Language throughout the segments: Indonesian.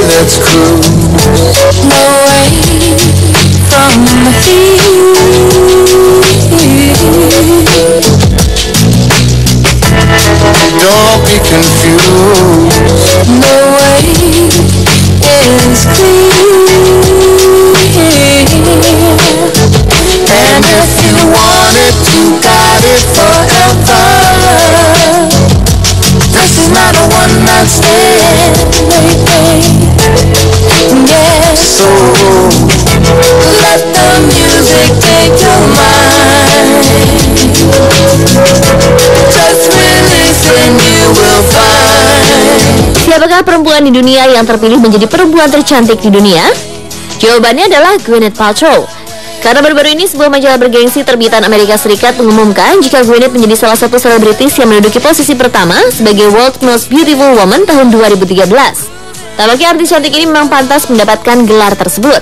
let's cruise. Away from the heat. Don't be confused. The way is clear. And if you want it, you got it forever. This is not a one-night stand, Baby, yeah. so Let the music take your mind. Just release and you will find. Siapakah perempuan di dunia yang terpilih menjadi perempuan tercantik di dunia? Jawabannya adalah Gwyneth Paltrow. Karena baru-baru ini sebuah majalah bergengsi terbitan Amerika Serikat mengumumkan jika Gwyneth menjadi salah satu selebritis yang menduduki posisi pertama sebagai World's Most Beautiful Woman tahun 2013. Tampaknya artis cantik ini memang pantas mendapatkan gelar tersebut.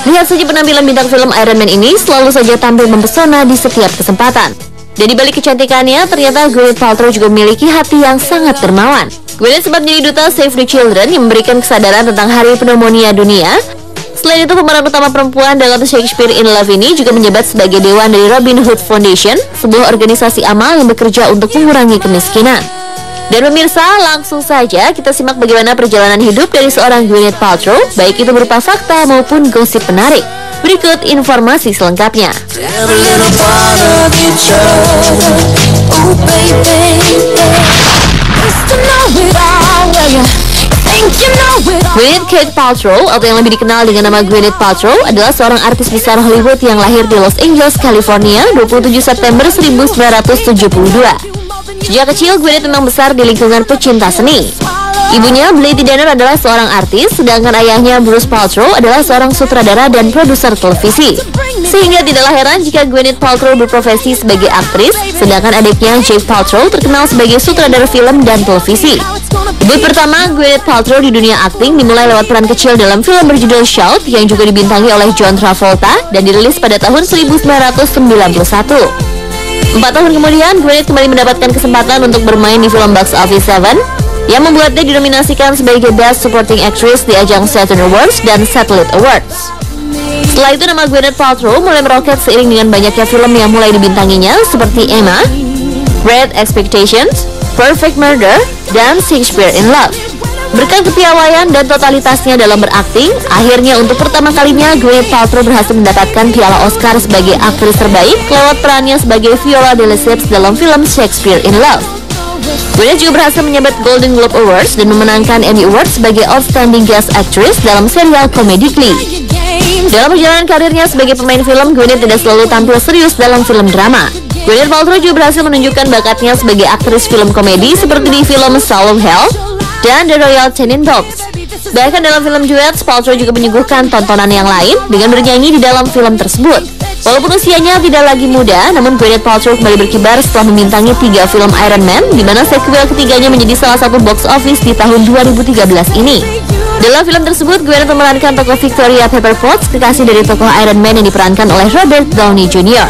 Lihat saja penampilan bintang film Iron Man ini selalu saja tampil mempesona di setiap kesempatan. Dan di balik kecantikannya, ternyata Gwyneth Paltrow juga memiliki hati yang sangat dermawan. Gwyneth sempat menjadi duta Save the Children yang memberikan kesadaran tentang Hari Pneumonia Dunia. Selain itu, pemeran utama perempuan dalam Shakespeare in Love ini juga menjabat sebagai dewan dari Robin Hood Foundation, sebuah organisasi amal yang bekerja untuk mengurangi kemiskinan. Dan pemirsa, langsung saja kita simak bagaimana perjalanan hidup dari seorang Gwyneth Paltrow, baik itu berupa fakta maupun gosip menarik. Berikut informasi selengkapnya. Every little part of each other. Oh baby, just to know it all. Yeah, think you know it all. Gwyneth Kate Paltrow atau yang lebih dikenal dengan nama Gwyneth Paltrow adalah seorang artis besar Hollywood yang lahir di Los Angeles, California 27 September 1972. Sejak kecil, Gwyneth memang besar di lingkungan pecinta seni. Ibunya, Bletty Danner, adalah seorang artis, sedangkan ayahnya, Bruce Paltrow, adalah seorang sutradara dan produser televisi. Sehingga tidaklah heran jika Gwyneth Paltrow berprofesi sebagai aktris, sedangkan adiknya, Jake Paltrow, terkenal sebagai sutradara film dan televisi. Debut pertama Gwyneth Paltrow di dunia akting dimulai lewat peran kecil dalam film berjudul Shout yang juga dibintangi oleh John Travolta dan dirilis pada tahun 1991. 4 tahun kemudian, Gwyneth kembali mendapatkan kesempatan untuk bermain di film Box Office 7 yang membuatnya dinominasikan sebagai Best Supporting Actress di ajang Saturn Awards dan Satellite Awards. Setelah itu, nama Gwyneth Paltrow mulai meroket seiring dengan banyaknya film yang mulai dibintanginya seperti Emma, Great Expectations, Perfect Murder, dan Shakespeare in Love. Berkat kepiawaian dan totalitasnya dalam berakting, akhirnya untuk pertama kalinya Gwyneth Paltrow berhasil mendapatkan piala Oscar sebagai aktris terbaik lewat perannya sebagai Viola de Lesseps dalam film Shakespeare in Love. Gwyneth juga berhasil menjabat Golden Globe Awards dan memenangkan Emmy Awards sebagai Outstanding Guest Actress dalam serial komedi Glee. Dalam perjalanan karirnya sebagai pemain film, Gwyneth tidak selalu tampil serius dalam film drama. Gwyneth Paltrow juga berhasil menunjukkan bakatnya sebagai aktris film komedi seperti di film Soul of Hell dan The Royal Tenenbaums. Bahkan dalam film Duets, Paltrow juga menyuguhkan tontonan yang lain dengan bernyanyi di dalam film tersebut. Walaupun usianya tidak lagi muda, namun Gwyneth Paltrow kembali berkibar setelah membintangi 3 film Iron Man, di mana sequel ketiganya menjadi salah satu box office di tahun 2013 ini. Dalam film tersebut, Gwyneth memerankan tokoh Victoria Pepper Potts, kekasih dari tokoh Iron Man yang diperankan oleh Robert Downey Jr.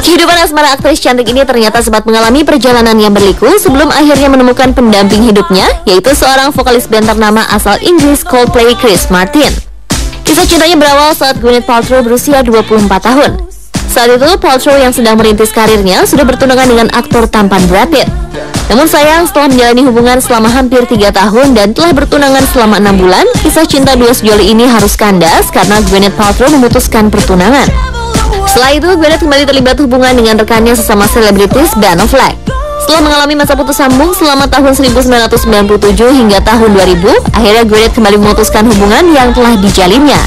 Kehidupan asmara aktris cantik ini ternyata sempat mengalami perjalanan yang berliku sebelum akhirnya menemukan pendamping hidupnya, yaitu seorang vokalis band ternama asal Inggris Coldplay, Chris Martin. Kisah cintanya berawal saat Gwyneth Paltrow berusia 24 tahun. Saat itu, Paltrow yang sedang merintis karirnya sudah bertunangan dengan aktor tampan Brad Pitt. Namun sayang, setelah menjalani hubungan selama hampir 3 tahun dan telah bertunangan selama 6 bulan, kisah cinta dua sejoli ini harus kandas karena Gwyneth Paltrow memutuskan pertunangan. Setelah itu, Gwyneth kembali terlibat hubungan dengan rekannya sesama selebritis, Ben Affleck. Setelah mengalami masa putus sambung selama tahun 1997 hingga tahun 2000, akhirnya Gwyneth kembali memutuskan hubungan yang telah dijalinnya.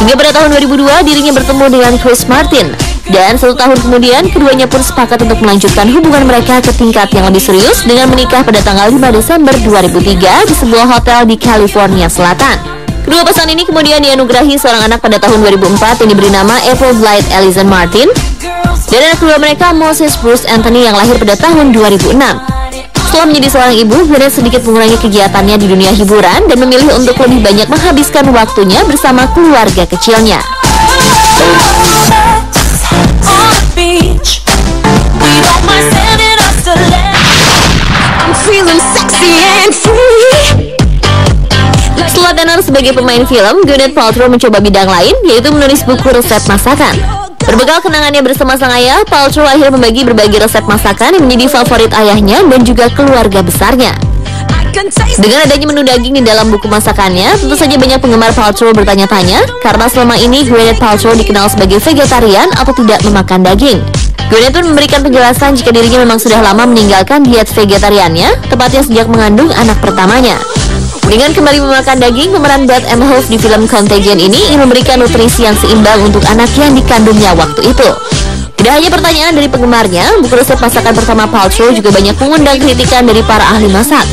Hingga pada tahun 2002, dirinya bertemu dengan Chris Martin. Dan 1 tahun kemudian, keduanya pun sepakat untuk melanjutkan hubungan mereka ke tingkat yang lebih serius dengan menikah pada tanggal 5 Desember 2003 di sebuah hotel di California Selatan. Kedua pasangan ini kemudian dianugerahi seorang anak pada tahun 2004 yang diberi nama April Blythe Allison Martin, dan anak kedua mereka Moses Bruce Anthony yang lahir pada tahun 2006. Setelah menjadi seorang ibu, Gwyneth sedikit mengurangi kegiatannya di dunia hiburan dan memilih untuk lebih banyak menghabiskan waktunya bersama keluarga kecilnya. sebagai pemain film, Gwyneth Paltrow mencoba bidang lain, yaitu menulis buku resep masakan. Berbekal kenangannya bersama sang ayah, Paltrow akhirnya membagi berbagai resep masakan yang menjadi favorit ayahnya dan juga keluarga besarnya. Dengan adanya menu daging di dalam buku masakannya, tentu saja banyak penggemar Paltrow bertanya-tanya, karena selama ini Gwyneth Paltrow dikenal sebagai vegetarian atau tidak memakan daging. Gwyneth pun memberikan penjelasan jika dirinya memang sudah lama meninggalkan diet vegetariannya, tepatnya sejak mengandung anak pertamanya. Dengan kembali memakan daging, pemeran Beth M. Hope di film Contagion ini ingin memberikan nutrisi yang seimbang untuk anak yang dikandungnya waktu itu. Tidak hanya pertanyaan dari penggemarnya, buku resep masakan pertama Paltrow juga banyak mengundang kritikan dari para ahli masak.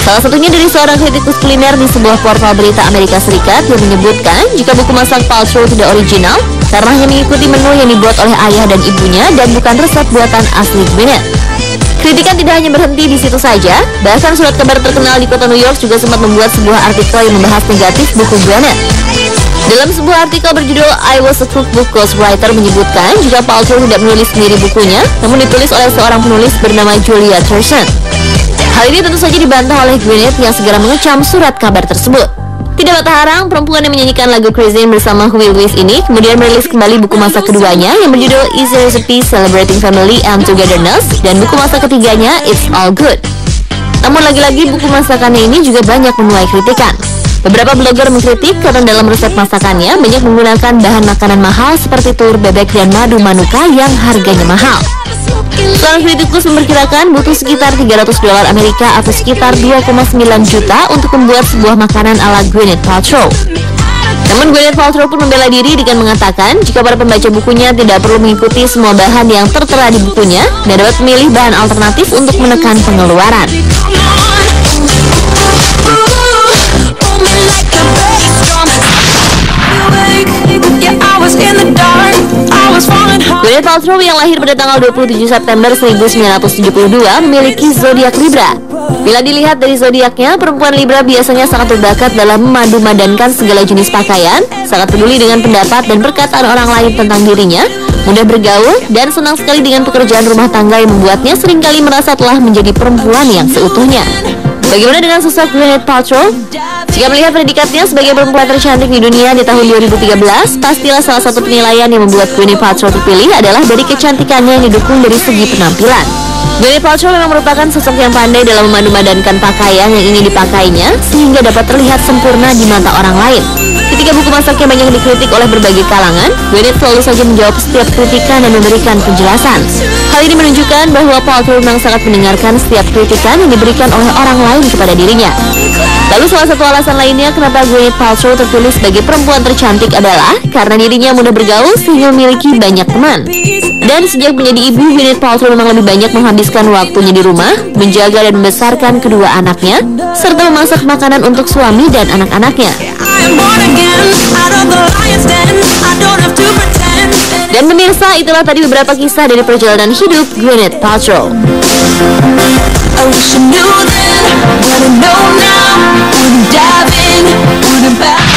Salah satunya dari seorang kritikus kuliner di sebuah portal berita Amerika Serikat yang menyebutkan jika buku masak Paltrow tidak original karena hanya mengikuti menu yang dibuat oleh ayah dan ibunya dan bukan resep buatan asli Gwyneth. Kritikan tidak hanya berhenti di situ saja, bahkan surat kabar terkenal di kota New York juga sempat membuat sebuah artikel yang membahas negatif buku Gwyneth. Dalam sebuah artikel berjudul I Was a Cookbook Ghostwriter menyebutkan jika Paltrow tidak menulis sendiri bukunya, namun ditulis oleh seorang penulis bernama Julia Thurston. Hal ini tentu saja dibantah oleh Gwyneth yang segera mengecam surat kabar tersebut. Tidak patah arang, perempuan yang menyanyikan lagu Crazy bersama Will Smith ini kemudian merilis kembali buku masak keduanya yang berjudul Easy Recipe Celebrating Family and Togetherness dan buku masak ketiganya It's All Good. Namun lagi-lagi buku masakannya ini juga banyak menuai kritikan. Beberapa blogger mengkritik karena dalam resep masakannya banyak menggunakan bahan makanan mahal seperti telur bebek dan madu manuka yang harganya mahal. Seorang kritikus memperkirakan butuh sekitar $300 Amerika atau sekitar 2,9 juta untuk membuat sebuah makanan ala Gwyneth Paltrow. Namun Gwyneth Paltrow pun membela diri dengan mengatakan jika para pembaca bukunya tidak perlu mengikuti semua bahan yang tertera di bukunya dan dapat memilih bahan alternatif untuk menekan pengeluaran. Gwyneth Paltrow yang lahir pada tanggal 27 September 1972 memiliki zodiak Libra. Bila dilihat dari zodiaknya, perempuan Libra biasanya sangat berbakat dalam memadu-madankan segala jenis pakaian, sangat peduli dengan pendapat dan perkataan orang lain tentang dirinya, mudah bergaul, dan senang sekali dengan pekerjaan rumah tangga yang membuatnya seringkali merasa telah menjadi perempuan yang seutuhnya. Bagaimana dengan sosok Gwyneth Paltrow? Jika melihat predikatnya sebagai perempuan tercantik di dunia di tahun 2013, pastilah salah satu penilaian yang membuat Gwyneth Paltrow terpilih adalah dari kecantikannya yang didukung dari segi penampilan. Gwyneth Paltrow memang merupakan sosok yang pandai dalam memadu-madankan pakaian yang ingin dipakainya sehingga dapat terlihat sempurna di mata orang lain. Ketika buku masaknya banyak dikritik oleh berbagai kalangan, Gwyneth selalu saja menjawab setiap kritikan dan memberikan penjelasan. Hal ini menunjukkan bahwa Paltrow memang sangat mendengarkan setiap kritikan yang diberikan oleh orang lain kepada dirinya. Lalu salah satu alasan lainnya kenapa Gwyneth Paltrow terpilih sebagai perempuan tercantik adalah karena dirinya mudah bergaul sehingga memiliki banyak teman. Dan sejak menjadi ibu, Gwyneth Paltrow memang lebih banyak menghabiskan waktunya di rumah, menjaga dan membesarkan kedua anaknya, serta memasak makanan untuk suami dan anak-anaknya. Dan pemirsa, itulah tadi beberapa kisah dari perjalanan hidup Gwyneth Paltrow. I wish I knew then what I know now. Wouldn't dive in, wouldn't back